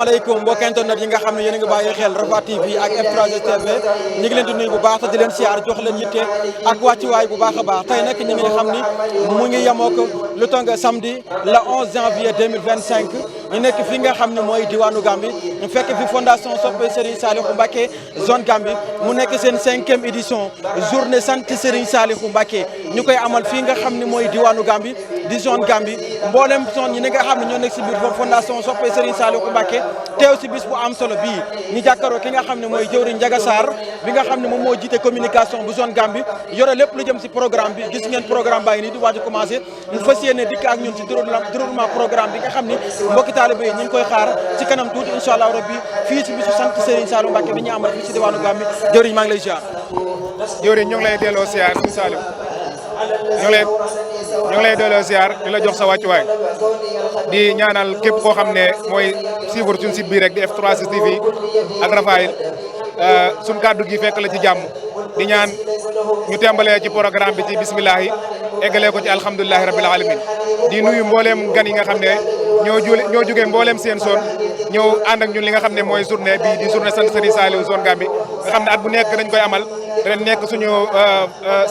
maaleykum mbokk internet yi nga xam ne yéen a ngi bàyyi xel Rafah TV ak F3STV ñu ngi leen di nuyu bu baax te di leen siyaar jox leen yitte ak wàccuwaay bu baax a baax tey nag ñu ngi xam ni mu ngi yemook lu tong samedi le 11 janvier 2025 ñu nekk fi nga xam ne mooy diwaanu Gambie ñu fekk fi fondation Soppe Serigne Saliou Mbacké zone Gambie mu nekk seen 5e édition journée sant Serigne Saliou Mbacké ñu koy amal fii nga xam ne mooy diwaanu Gambie di zone Gambie mboolem zone yi nga xam ne ñoo nekk si biir fondation Soppe Serigne Saliou Mbacké teew si bis bu am solo bii ñu jàkkaaroo ki nga xam ne mooy jëwriñ Ndiaga Sarr bi nga xam ne moom moo jiite communication bu zone Gambie yore lépp lu jëm si programme bi gis ngeen programme baa ngi nii di waaj a commencé mu fas yéene dikk ak ñun si déroulement programme bi nga xam ni mbokki taalibe yi ñu ngi koy xaar ci kanam tuuti incha allah rabbi fii si bisu sant Serigne Saliou Mbacké bi ñu amal fii si diwaanu Gambie jëwriñ maa ngi lay ziar. jëwriñ ñu ngi lay delloo ziar si Saliou ñu ngi lay delloo ziar di la jox sa wàccuwaay di ñaanal képp koo xam ne mooy suivre suñu site bii rek di F3STV ak Rafah suñ kàddu gi fekk la ci jàmm di ñaan ñu tembalee ci programme bi ci bismillahi eggalee ko ci alhamdulilahi rabbil alamin di nuyu mbooleem gan yi nga xam ne ñoo jógee mbooleem seen zone ñëw ànd ak ñun li nga xam ne mooy journée bii di journée sant Serigne Saliou zone Gambie nga xam ne at bu nekk dañ koy amal ren nekk suñu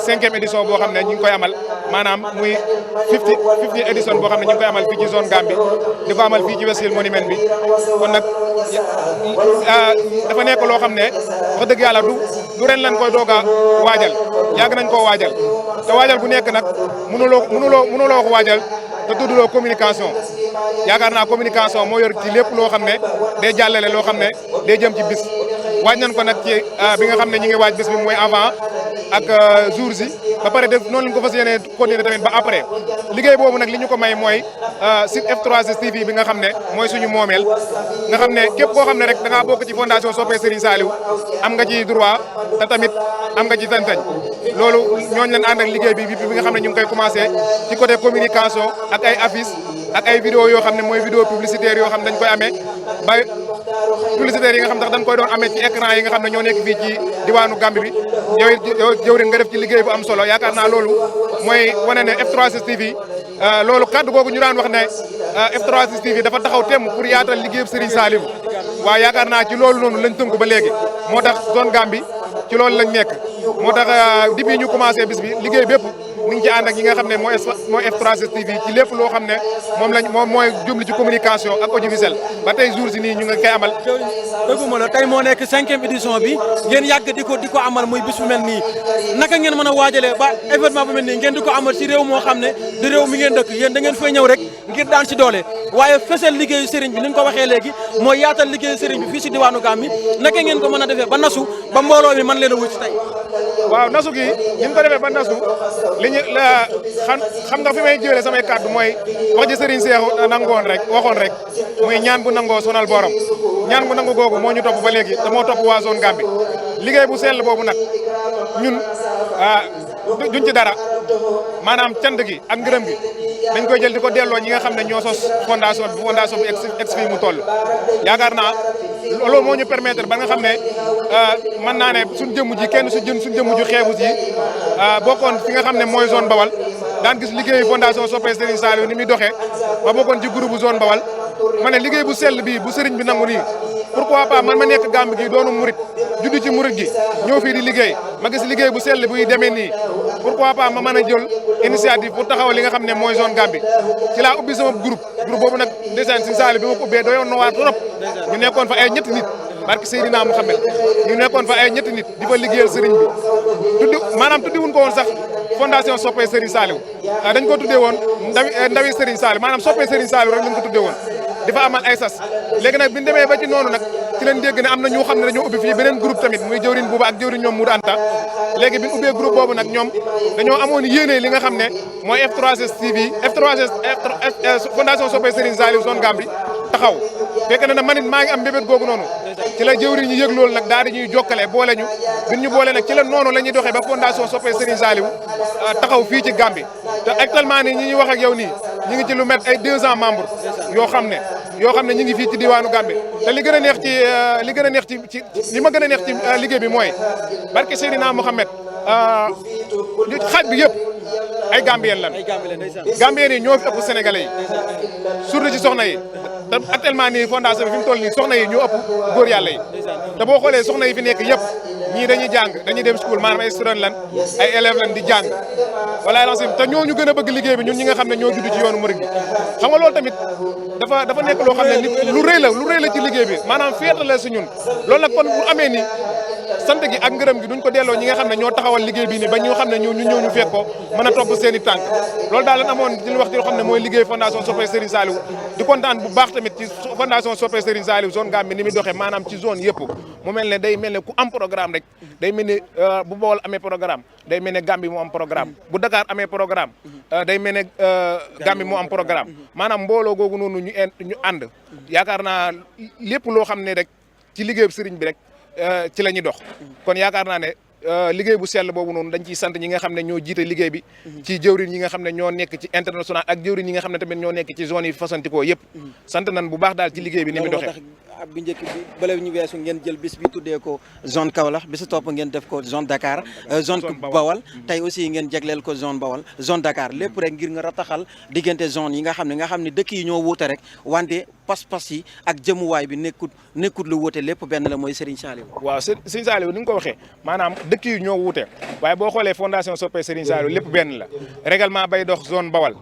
5e édition boo xam ne ñu ngi koy amal maanaam muy 50 édition boo xam ne ñu ngi koy amal fii ci zone Gambie di ko amal fii ci Westfield Monument bi kon nag dafa nekk loo xam ne wax dëgg yàlla du ren lañ koy doog a waajal yàgg nañ koo waajal te waajal bu nekk nag mënuloo ko waajal te tudduloo communication yaakaar naa communication moo yor ci lépp loo xam ne day jàllale loo xam ne day jëm ci bis waaj nañ ko nag ci bi nga xam ne ñu ngi waaj bis bi mooy avant ak jours yi ba pare def noonu lañ ko fas yéene continuer tamit ba après liggéey boobu nag li ñu ko may mooy site F3STV bi nga xam ne mooy suñu moomeel nga xam ne képp koo xam ne rek da ngaa bokk ci fondation Soppe Serigne Saliou am nga ci droit te tamit am nga ci sañ-sañ loolu ñooñu leen ànd ak liggéey bi nga xam ne ñu ngi koy commencé ci côté communication ak ay affiches ak ay vidéo yoo xam ne mooy vidéo publicitaire yoo xam ne dañ koy amee ba publicitaire yi nga xam ne dañ koy doon amee ci écran yi nga xam ne ñoo nekk fii ci diwaanu Gambie bi yow jëwriñ nga def ci liggéey bu am solo yaakaar naa loolu mooy wane ne F3STV loolu kaddu googu ñu daan wax ne F3STV dafa taxaw temm pour yaatal liggéeyub Serigne Saliou waaye yaakaar naa ci loolu noonu lañ tënk ba léegi moo tax zone Gambie ci loolu lañ nekk moo tax depuis ñu commencé bis bi liggéey bépp ni ngi ci ànd ak ñi nga xam ne mooy F3STV ci lépp loo xam ne moom mooy jublu ci communication ak audiovisuel ba tey jour si nii ñu ngi koy amal. dëgguma la tey moo nekk 5e édition bi ngeen yàgg di ko amal muy bis bu mel nii naka ngeen mën a waajalee ba événement bu mel nii ngeen di ko amal ci réew moo xam ne di réew mi ngeen dëkk yéen da ngeen fay ñëw rek ngir daan ci doole waaye fesal liggéeyu Serigne bi ni nga ko waxee léegi mooy yaatal liggéeyu Serigne bi fii si diwaanu Gambie naka ngeen ko mën a defee ba nasu ba mbooloo mi mën leen a wuy si tey. waaw nasu gi ni mu ko defee ba nasu li ñu xam nga fi may jëlee samay kàddu mooy wax ji Serigne Cheikh waxoon rek muy ñaan bu nangoo sonal borom ñaan bu nangu googu moo ñu topp ba léegi te moo topp waa zone Gambie liggéey bu sell boobu nag ñun duñ ci dara maanaam cant gi ak ngërëm gi dañ koy jël di ko delloo ñi nga xam ne ñoo sos fondation bi ex fii mu toll yaakaar naa loolu moo ñu permettre ba nga xam ne mën naa ne suñ jëmm ji kenn suñ jëmm ju xeebu ji bokkoon fi nga xam ne mooy zone Bawal daan gis liggéeyu fondation Soppe Serigne Saliou ni muy doxee ba bokkoon ci groupe zone Bawal ma ne liggéey bu sell bii bu Serigne bi nangu nii pourquoi pas man ma nekk Gambie gi doonu murit juddu ci murit gi ñëw fii di liggéey ma gis liggéey bu sell buy demee nii pourquoi pas ma mën a jël initiative pour taxaw li nga xam ne mooy zone Gambie ci laa ubbi sama groupe boobu nag ndeysaan Serigne Saliou bi ma ko ubbee doyoon na waar trop ñu nekkoon fa ay ñetti nit barke Seydina Mouhamed ñu nekkoon fa ay ñetti nit di fa liggéeyal Serigne bi tuddi wuñ ko woon sax fondation Soppe Serigne Saliou dañ ko tuddee woon ndawi Serigne Saliou maanaam Soppe Serigne Saliou rek lañ ko tuddee woon di fa amal ay sas léegi nag bi ñu demee ba ci noonu nag ci leen dégg ne am na ñu xam ne dañoo ubbi fii beneen groupe tamit muy jëwriñ buuba ak jëwriñ ñoom Moudou Anta léegi bi ñu ubbee groupe boobu nag ñoom dañoo amoon yéene li nga xam ne mooy F3STV fondation Soppe Serigne Saliou zone Gambie taxaw fekk na man it maa ngi am mbébét googu noonu ci la jëwriñ ñi yëg loolu nag daal di ñuy jokkale boole ñu bin ñu boole nag ci la noonu la ñuy doxee ba fondation Soppe Serigne Saliou taxaw fii ci Gambie te actuellement nii ñi ñuy wax ak yow nii ñi ngi ci lu met ay 200 membres yoo xam ne ñi ngi fii ci diwaanu Gambie te li gën a neex ci li ma gën a neex ci liggéey bi mooy barke Seydina Mouhamed xaaj bi yëpp ay Gambien lan Gambien yi ñoo fi ëpp Sénégalais yi surtout ci soxna yi te actuellement nii fondation bi fi mu toll nii soxna yi ñoo ëpp góor yàlla yi te boo xoolee soxna yi fi nekk yëpp ñii dañuy jàng dañuy dem school maanaam ay student lan ay élèves lan di jàng wala lancim te ñooñu gën a bëgg liggéey bi ñun ñi nga xam ne ñoo judd ci yoonu murid bi xam nga loolu tamit dafa nekk loo xam ne lu rëy la ci liggéey bi maanaam fierté la si ñun loolu nag kon bu amee ni sant gi ak ngërëm gi duñ ko delloo ñi nga xam ne ñoo taxawal liggéey bi ni ba ñu xam ne ñu ñëw ñu fekk ko mën a topp seen i tànk loolu daal lan amoon di wax ci loo xam ne mooy liggéey fondation Soppe Serigne Saliou di kontaan bu baax tamit ci fondation Soppe Serigne Saliou zone Gambie ni muy doxee maanaam ci zone yëpp mu mel ne day mel ne ku am programme rek day mel ne bu Bawol amee programme day mel ne Gambie moo am programme bu Dakar amee programme day mel ne Gambie moo am programme maanaam mbooloo googu noonu ñu ànd yaakaar naa lépp loo xam ne rek ci liggéey Serigne bi rek ci la ñuy dox kon yaakaar naa ne liggéey bu sell boobu noonu dañ ciy sant ñi nga xam ne ñoo jiite liggéey bi ci jëwriñ yi nga xam ne ñoo nekk ci international ak jëwriñ yi nga xam ne tamit ñoo nekk ci zone yi fasantikoo yëpp sant nañ bu baax daal ci liggéey bi ni mu doxee bu njëkk bi bala ñu weesu ngeen jël bis bi tuddee ko zone Kaolack bi si topp ngeen def ko zone Dakar zone Bawal tey aussi ngeen jagleel ko zone Bawal zone Dakar lépp rek ngir nga rataxal diggante zone yi nga xam ne dëkk yi ñoo wuute rek wante pas-pas yi ak jëmuwaay bi nekkut lu wuute lépp benn la mooy Serigne Saliou. waaw Serigne Saliou ni nga ko waxee maanaam dëkk yi ñoo wuute waaye boo xoolee fondation Soppe Serigne Saliou lépp benn la règlement bay dox zone Bawal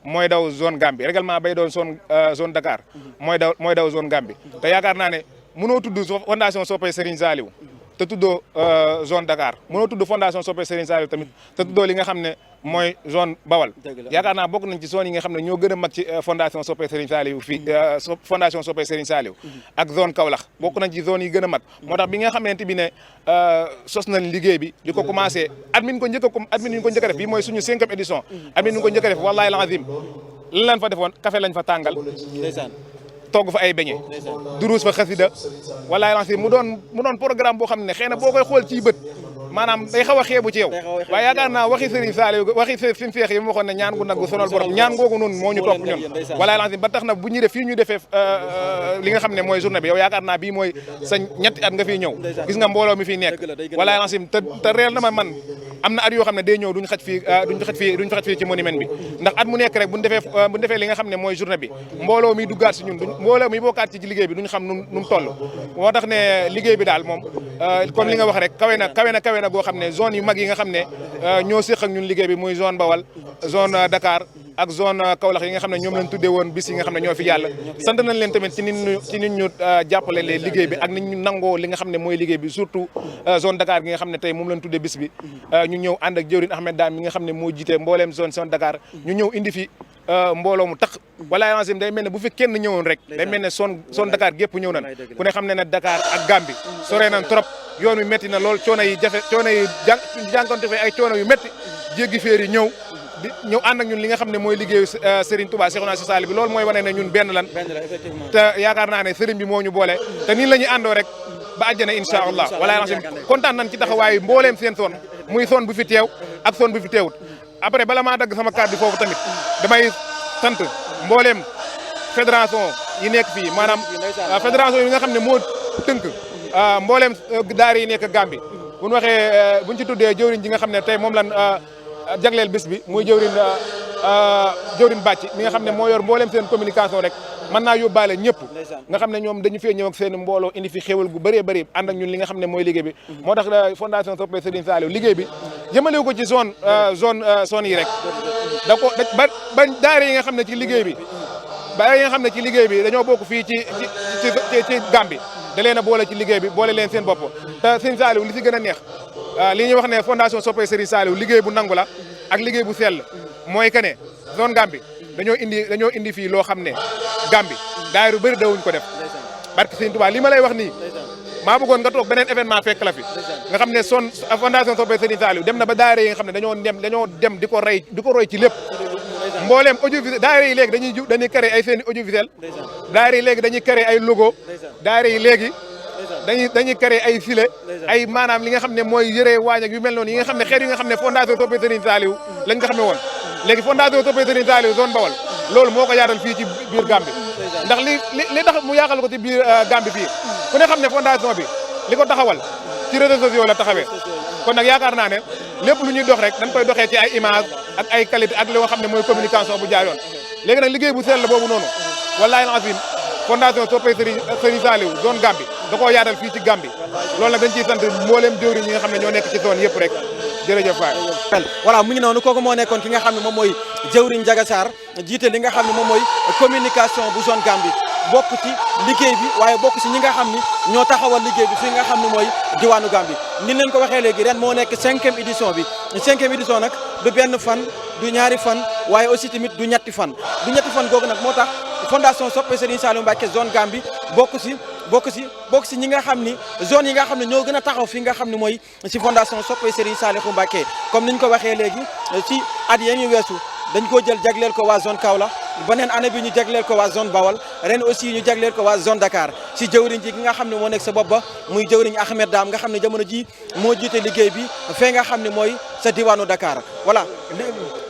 mooy daw zone Gambie règlement bay doon zone Dakar mooy daw zone Gambie te yaakaar naa ne mënoo tudd fondation Soppe Serigne Saliou te tuddoo zone Dakar mënoo tudd fondation Soppe Serigne Saliou tamit te tuddoo li nga xam ne mooy zone Bawal yaakaar naa bokk nañ ci zone yi nga xam ne ñoo gën a mag ci fondation Soppe Serigne Saliou fii fondation Soppe Serigne Saliou ak zone Kaolack bokk nañ ci zone yi gën a mag moo tax bi nga xamante bi ne sos nañ liggéey bi di ko commencé admin ñu ko njëkk a def bii mooy suñu 5e édition admin ñu ko njëkk a def wallahi alazim lan lañ fa defoon café lañ fa tàngal togg fa ay beñe duruus fa xasida wallahi alazim mu doon programme boo xam ne xëy na boo koy xool ci bët maanaam day xaw a xeebu ci yow waaye yaakaar naa waxi Serigne Saliou waxi suñu seex yi mu waxoon ne ñaan gu nag gu sonal borom ñaan googu noonu moo ñu topp ñun walaay lancé ba tax na bu ñuy def fii ñu defee li nga xam ne mooy journée bi yow yaakaar naa bii mooy sa ñetti at nga fiy ñëw gis nga mbooloo mi fiy nekk walaay lancé te réel na man am na at yoo xam ne day ñëw duñ xaj fii ci monument bi ndax at mu nekk rek buñ defee li nga xam ne mooy journée bi mbooloo mi duggaat si ñun mbooloo mi bokkaat ci liggéey bi duñ xam nu mu toll moo tax ne liggéey bi daal moom comme li nga wax rek kawe na goo xam ne zone yu mag yi nga xam ne ñoo séq ak ñun liggéey bi muy zone Bawal zone Dakar ak zone Kaolack yi nga xam ne ñoom lañ tuddee woon bis yi nga xam ne ñoo fi yàlla sant nañ leen tamit ci nit ñu jàppale leen liggéey bi ak nit ñu nangoo li nga xam ne mooy liggéey bi surtout zone Dakar gi nga xam ne tey moom lañ tuddee bis bi ñu ñëw ànd ak jëwriñ Ahmed Dame mi nga xam ne moo jiite mbooleem zone Dakar ñu ñëw indi fi mbooloo mu tax wala lancim day mel ne bu fi kenn ñëwoon rek day mel ne zone Dakar gépp ñëw nañ ku ne xam ne ne Dakar ak Gambie sore nañ trop yoon wi métti na lool coono yi jànkonte fa ay coono yu métti jéggi féer yi ñëw ànd ak ñun li nga xam ne mooy liggéeyu Serigne Touba Cheikhouna Sall bi loolu mooy wane ne ñun benn lan te yaakaar naa ne Serigne bi moo ñu boole te nii la ñuy àndoo rek ba àjjana incha allah wala lancim kontaan nañ ci taxawaayu mbooleem seen zone muy zone bu fi teew ak zone bu fi teewut après bala maa dagg sama kàddu foofu tamit damay sant mbooleem fédération yi nekk fii maanaam fédération yi nga xam ne moo tënk mbooleem daara yi nekk Gambie bu ñu waxee bu ñu ci tuddee jëwriñ ji nga xam ne tey moom lan jagleel bis bi muy jëwriñ bàcc mi nga xam ne moo yor mbooleem seen communication rek mën naa yóbbaale ñëpp nga xam ne ñoom dañu fee ñëw ak seen mbooloo indi fi xéwal gu bëree bëri ànd ak ñun li nga xam ne mooy liggéey bi moo tax fondation Soppe Serigne Saliou liggéey bi jëmalewu ko ci zone yi rek ba daara yi nga xam ne ci liggéey bi dañoo bokk fii ci Gambie da leen a boole ci liggéey bi boole leen seen bopp te Serigne Saliou li si gën a neex li ñuy wax ne fondation Soppe Serigne Saliou liggéey bu nangu la ak liggéey bu sell mooy que ne zone Gambie dañoo indi fii loo xam ne Gambie daayira yu bëri dawuñ ko def barke Serigne Touba li ma lay wax nii maa bëggoon nga toog beneen événement fekk la fi nga xam ne fondation Soppe Serigne Saliou dem na ba daayira yi nga xam ne dañoo dem di ko roy ci lépp mbooleem audiovisuel daayira yi léegi dañuy créer ay seen audiovisuel daayira yi léegi dañuy créer ay logo daayira yi léegi dañuy créer ay filet ay maanaam li nga xam ne mooy yëre waañ ak yu mel noonu yi nga xam ne xeet yi nga xam ne fondation Soppe Serigne Saliou lañ ko xamee woon léegi fondation Soppe Serigne Saliou zone Bawal loolu moo ko yaatal fii ci biir Gambie ndax li tax mu yaatal ko ci biir Gambie fii ku ne xam ne fondation bi li ko taxawal ci réseaux sociaux la taxawee kon nag yaakaar naa ne lépp lu ñuy dox rek dañ koy doxee ci ay image ak ay qualité ak li nga xam ne mooy communication bu jaar yoon léegi nag liggéey bu sell boobu noonu wallaahi azim fondation soppay Serigne Saliou zone Gambie da koo yaatal fii ci Gambie loolu nag dañ ciy sant mboolem jëwriñ ñi nga xam ne ñoo nekk ci zone yëpp rek jërëjëf waay. voilà mu ngi noonu kooku moo nekkoon ki nga xam ne moom mooy jëwriñ Ndiaga Sarr jiite li nga xam ne moom mooy communication bu zone Gambie bokk ci liggéey bi waaye bokk ci ñi nga xam ni ñoo taxawal liggéey bi fi nga xam ne mooy diwaanu Gambie ni leen ko waxee léegi ren moo nekk 5e édition bi 5e édition nag du benn fan du ñaari fan waaye aussi tamit du ñetti fan googu nag moo tax fondation soppe Serigne Saliou Mbacké zone Gambie bokk si ñi nga xam ni zone yi nga xam ne ñoo gën a taxaw fi nga xam ne mooy si fondation soppe Serigne Saliou Mbacké comme niñ ko waxee léegi ci at yee ñu weesu dañ koo jël jagleel ko waa zone Kaolack beneen année bi ñu jagleel ko waa zone Bawol ren aussi ñu jagleel ko waa zone Dakar si jëwriñ ji ki nga xam ne moo nekk sa bopp ba muy jëwriñ Ahmed Dame nga xam ne jamono ji moo jiite liggéey bi fee nga xam ne mooy sa diwaanu Dakar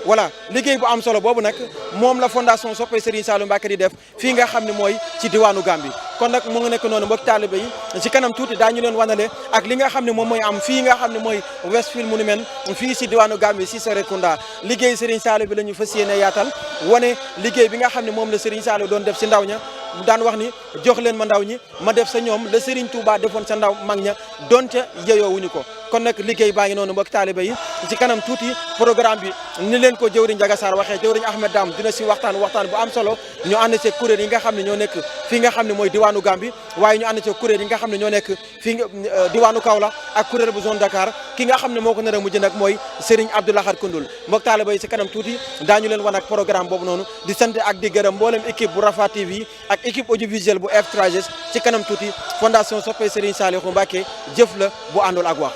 voilà liggéey bu am solo boobu nag moom la fondation soppe Serigne Saliou Mbacké di def fii nga xam ne mooy ci diwaanu Gambie kon nag mu ngi nekk noonu mbokk taalibe yi ci kanam tuuti daañu leen wanale ak li nga xam ne moom mooy am fii nga xam ne mooy Westfield Monument fii si diwaanu Gambie si Serekunda liggéey Serigne Saliou bi la ñu fas yéene yaatal wane liggéey bi nga xam ne moom la Serigne Saliou doon def si ndaw ña daan wax ni jox leen ma ndaw ñi ma def sa ñoom la Serigne Touba defoon sa ndaw mag ña donte yeyoowuñu ko kon nag liggéey baa ngi noonu mbokk taalibe yi ci kanam tuuti programme bi ni leen ko jëwriñ Ndiaga Sarr waxee jëwriñ Ahmed Dame dina si waxtaan bu am solo ñu ànd ci kuréel yi nga xam ne ñoo nekk fii nga xam ne mooy diwaanu Gambie waaye ñu ànd ci kuréel yi nga xam ne ñoo nekk fii diwaanu Kaolack ak kuréel bu zone Dakar ki nga xam ne moo ko nar a mujj nag mooy Serigne Abdou Lahad Koundoul mbokk taalibe yi ci kanam tuuti daañu leen wan ak programme boobu noonu di sant ak di gërëm mboolem équipe bu Rafah TV ak équipe audiovisuelle bu F3S ci kanam tuuti fondation soppe Serigne Saliou Mbacké jëf la bu àndul ak wax